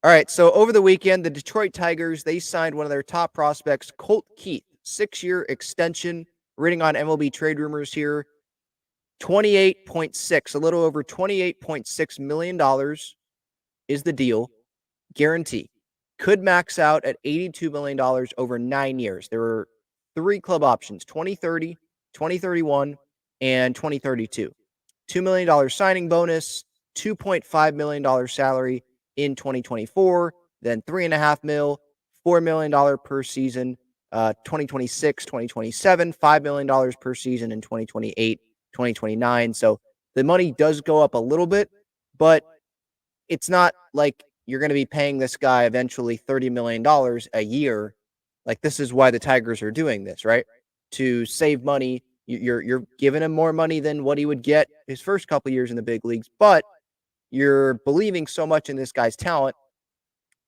All right, so over the weekend, the Detroit Tigers, they signed one of their top prospects, Colt Keith, 6-year extension. Reading on MLB trade rumors here, 28.6, a little over $28.6 million is the deal, guarantee. Could max out at $82 million over 9 years. There were 3 club options, 2030, 2031, and 2032. $2 million signing bonus, $2.5 million salary in 2024, then $3.5 mil, $4 million per season, 2026, 2027, $5 million per season in 2028, 2029. So the money does go up a little bit, but it's not like you're going to be paying this guy eventually $30 million a year. Like, this is why the Tigers are doing this, right? To save money. You're giving him more money than what he would get his first couple years in the big leagues, but you're believing so much in this guy's talent,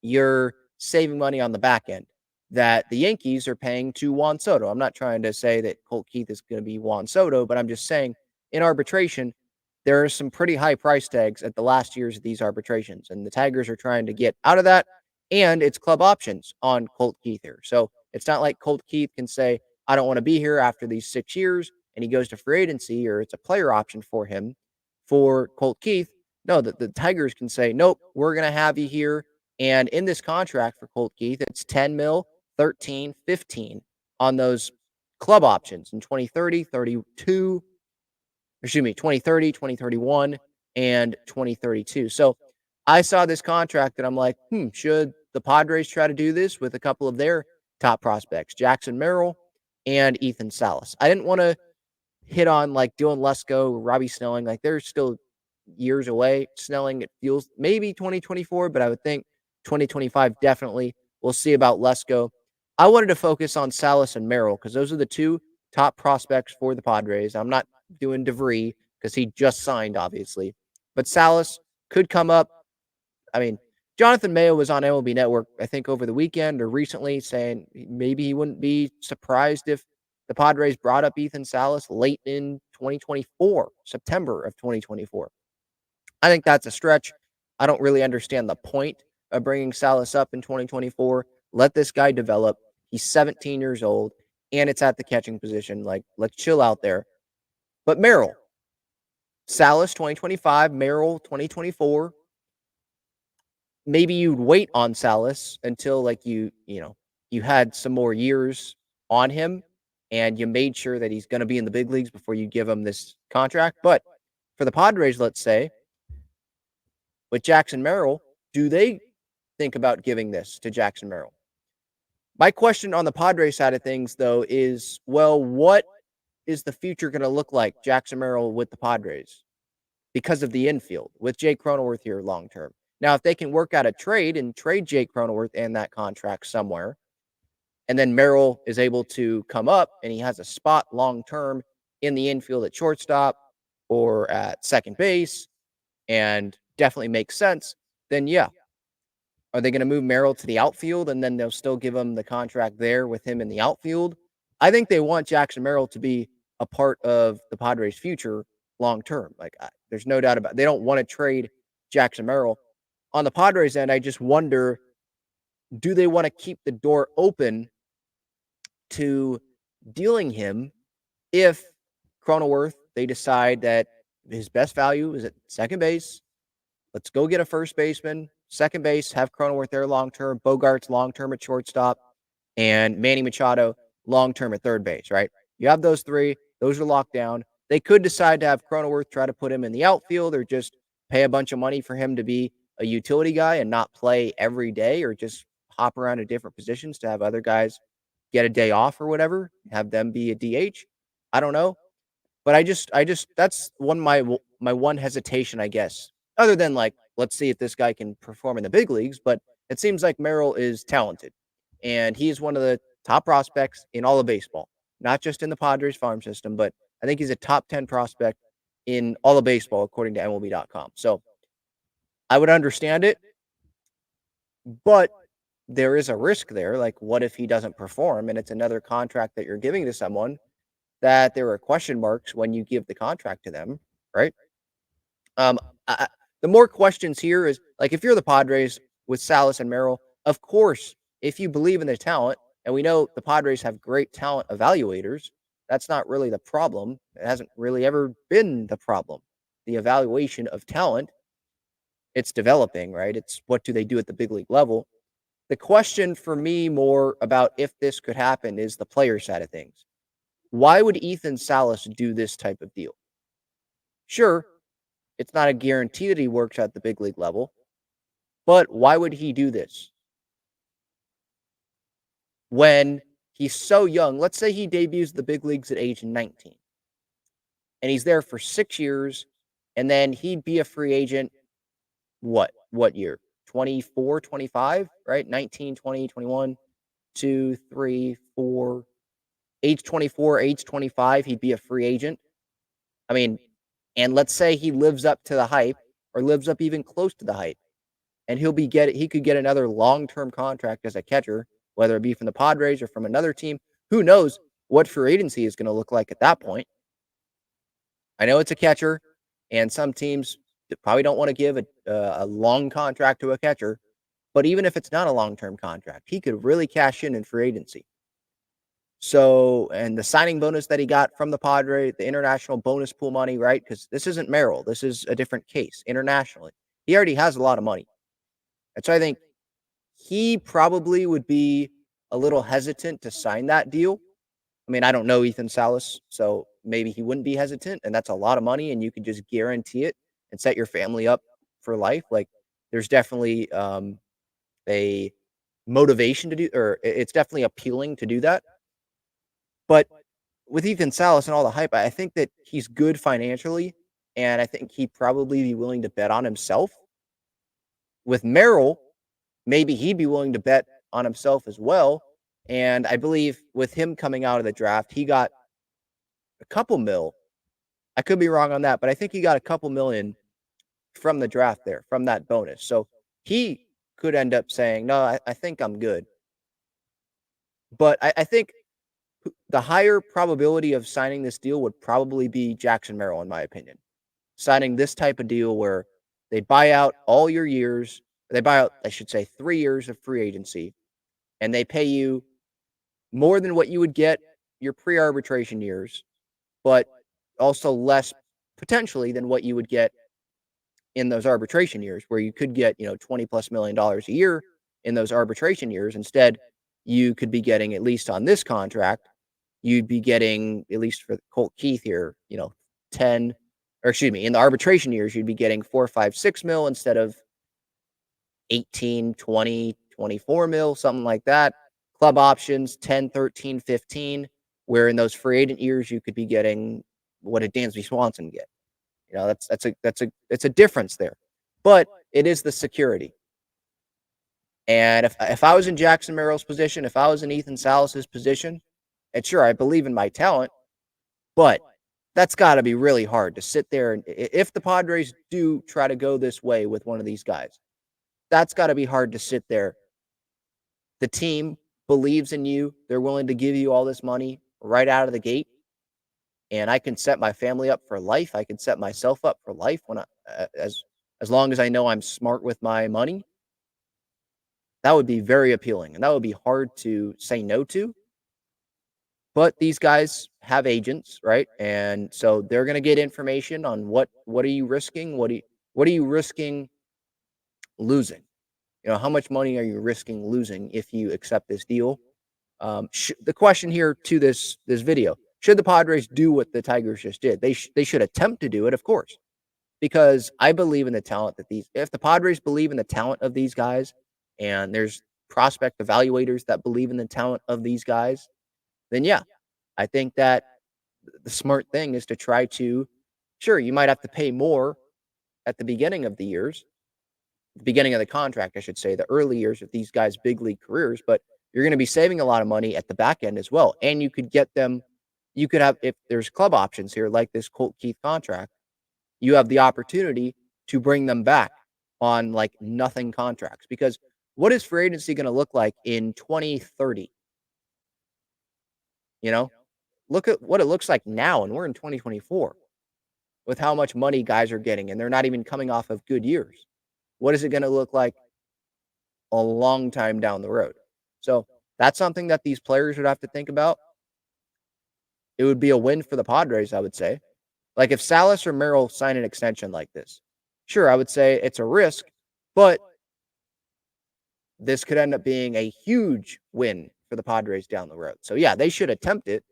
you're saving money on the back end that the Yankees are paying to Juan Soto. I'm not trying to say that Colt Keith is going to be Juan Soto, but I'm just saying in arbitration, there are some pretty high price tags at the last years of these arbitrations, and the Tigers are trying to get out of that, and it's club options on Colt Keith here. So it's not like Colt Keith can say, I don't want to be here after these 6 years, and he goes to free agency, or it's a player option for him for Colt Keith. No, the Tigers can say, nope, we're going to have you here. And in this contract for Colt Keith, it's 10 mil, 13, 15 on those club options in 2030, 32, 2030, 2031, and 2032. So I saw this contract and I'm like, should the Padres try to do this with a couple of their top prospects, Jackson Merrill and Ethan Salas? I didn't want to hit on like Dylan Lesko, Robbie Snelling. Like, they're still years away. Snelling, it feels maybe 2024, but I would think 2025 definitely. We'll see about Lesko. I wanted to focus on Salas and Merrill because those are the 2 top prospects for the Padres. I'm not doing DeVry because he just signed, obviously. But Salas could come up. I mean, Jonathan Mayo was on MLB Network, I think, over the weekend or recently, saying maybe he wouldn't be surprised if the Padres brought up Ethan Salas late in 2024, September of 2024. I think that's a stretch. I don't really understand the point of bringing Salas up in 2024. Let this guy develop. He's 17 years old, and it's at the catching position. Like, let's chill out there. But Merrill, Salas 2025, Merrill 2024. Maybe you'd wait on Salas until like you had some more years on him and you made sure that he's going to be in the big leagues before you give him this contract. But for the Padres, let's say, with Jackson Merrill, do they think about giving this to Jackson Merrill? My question on the Padres side of things, though, is, well, what is the future going to look like, Jackson Merrill with the Padres? Because of the infield, with Jake Cronenworth here long term. Now, if they can work out a trade and trade Jake Cronenworth and that contract somewhere, and then Merrill is able to come up and he has a spot long term in the infield at shortstop or at second base and definitely makes sense, then yeah. Are they going to move Merrill to the outfield and then they'll still give him the contract there with him in the outfield? I think they want Jackson Merrill to be a part of the Padres' future long term. Like, there's no doubt about it. They don't want to trade Jackson Merrill. On the Padres end, I just wonder, do they want to keep the door open to dealing him if Cronenworth, they decide that his best value is at second base? Let's go get a first baseman, second base, have Cronenworth there long-term, Bogarts long-term at shortstop, and Manny Machado long-term at third base, right? You have those 3. Those are locked down. They could decide to have Cronenworth try to put him in the outfield or just pay a bunch of money for him to be a utility guy and not play every day or just hop around to different positions to have other guys get a day off or whatever, have them be a DH. I don't know. But I just that's my one hesitation, I guess. Other than like, let's see if this guy can perform in the big leagues, but it seems like Merrill is talented. And he's one of the top prospects in all of baseball, not just in the Padres farm system, but I think he's a top 10 prospect in all of baseball, according to MLB.com. So I would understand it, but there is a risk there. Like, what if he doesn't perform and it's another contract that you're giving to someone that there are question marks when you give the contract to them, right? The more questions here is, like, if you're the Padres, with Salas and Merrill. Of course, if you believe in the talent, and we know the Padres have great talent evaluators, that's not really the problem. It hasn't really ever been the problem. The evaluation of talent, it's developing, right? It's what do they do at the big league level. The question for me more about if this could happen is the player side of things. Why would Ethan Salas do this type of deal? Sure, it's not a guarantee that he works at the big league level, but why would he do this when he's so young? Let's say he debuts the big leagues at age 19 and he's there for 6 years, and then he'd be a free agent. What year? 24, 25, right? 19, 20, 21, 2, 3, 4, age 24, age 25, he'd be a free agent. I mean, and let's say he lives up to the hype or lives up even close to the hype, and he could get another long-term contract as a catcher, whether it be from the Padres or from another team. Who knows what free agency is going to look like at that point? I know it's a catcher, and some teams probably don't want to give a long contract to a catcher, but even if it's not a long-term contract, he could really cash in free agency. So, and the signing bonus that he got from the Padre, the international bonus pool money, right? Because this isn't Merrill. This is a different case internationally. He already has a lot of money. And so I think he probably would be a little hesitant to sign that deal. I mean, I don't know Ethan Salas, so maybe he wouldn't be hesitant. And that's a lot of money, and you could just guarantee it and set your family up for life. Like, there's definitely a motivation to do, or it's definitely appealing to do that. But with Ethan Salas and all the hype, I think that he's good financially, and I think he'd probably be willing to bet on himself. With Merrill, maybe he'd be willing to bet on himself as well. And I believe with him coming out of the draft, he got a couple mil. I could be wrong on that, but I think he got a couple million from the draft there, from that bonus. So he could end up saying, no, I think I'm good. But I think the higher probability of signing this deal would probably be Jackson Merrill, in my opinion. Signing this type of deal where they buy out all your years, they buy out, I should say, 3 years of free agency, and they pay you more than what you would get your pre-arbitration years, but also less potentially than what you would get in those arbitration years, where you could get, 20 plus $1 million a year in those arbitration years. Instead, you could be getting, at least on this contract, you'd be getting, at least for Colt Keith here, 10, or excuse me, in the arbitration years, you'd be getting 4, 5, 6 mil instead of 18, 20, 24 mil, something like that. Club options, 10, 13, 15, where in those free agent years, you could be getting what did Dansby Swanson get? That's a difference there, but it is the security. And if I was in Jackson Merrill's position, if I was in Ethan Salas's position, and sure, I believe in my talent, but that's got to be really hard to sit there. And if the Padres do try to go this way with one of these guys, that's got to be hard to sit there. The team believes in you. They're willing to give you all this money right out of the gate. And I can set my family up for life. I can set myself up for life when as long as I know I'm smart with my money. That would be very appealing, and that would be hard to say no to. But these guys have agents, right? And so they're going to get information on what are you risking? What are you risking losing? How much money are you risking losing if you accept this deal? The question here to this video: should the Padres do what the Tigers just did? They should attempt to do it, of course, because I believe in the talent that if the Padres believe in the talent of these guys, and there's prospect evaluators that believe in the talent of these guys, then yeah, I think that the smart thing is to try to, sure, you might have to pay more at the beginning of the years, the beginning of the contract, I should say, the early years of these guys' big league careers, but you're going to be saving a lot of money at the back end as well. And you could get them, you could have, if there's club options here, like this Colt Keith contract, you have the opportunity to bring them back on like nothing contracts. Because what is free agency going to look like in 2030? Look at what it looks like now, and we're in 2024 with how much money guys are getting, and they're not even coming off of good years. What is it going to look like a long time down the road. So that's something that these players would have to think about. It would be a win for the Padres, I would say. Like if Salas or Merrill sign an extension like this, sure, I would say it's a risk, but this could end up being a huge win for the Padres down the road. So yeah, they should attempt it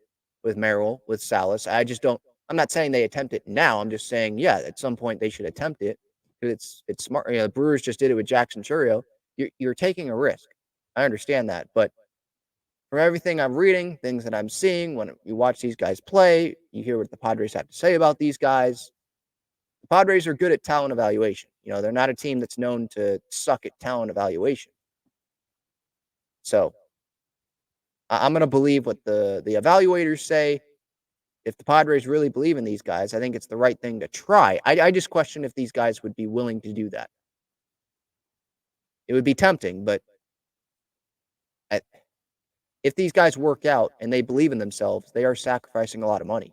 with Merrill, with Salas. I'm not saying they attempt it now. I'm just saying, yeah, at some point they should attempt it because it's smart. The Brewers just did it with Jackson Chourio. You're taking a risk. I understand that, but from everything I'm reading, things that I'm seeing, when you watch these guys play, you hear what the Padres have to say about these guys. The Padres are good at talent evaluation. They're not a team that's known to suck at talent evaluation. So I'm going to believe what the evaluators say. If the Padres really believe in these guys, I think it's the right thing to try. I just question if these guys would be willing to do that. It would be tempting, but if these guys work out and they believe in themselves, they are sacrificing a lot of money.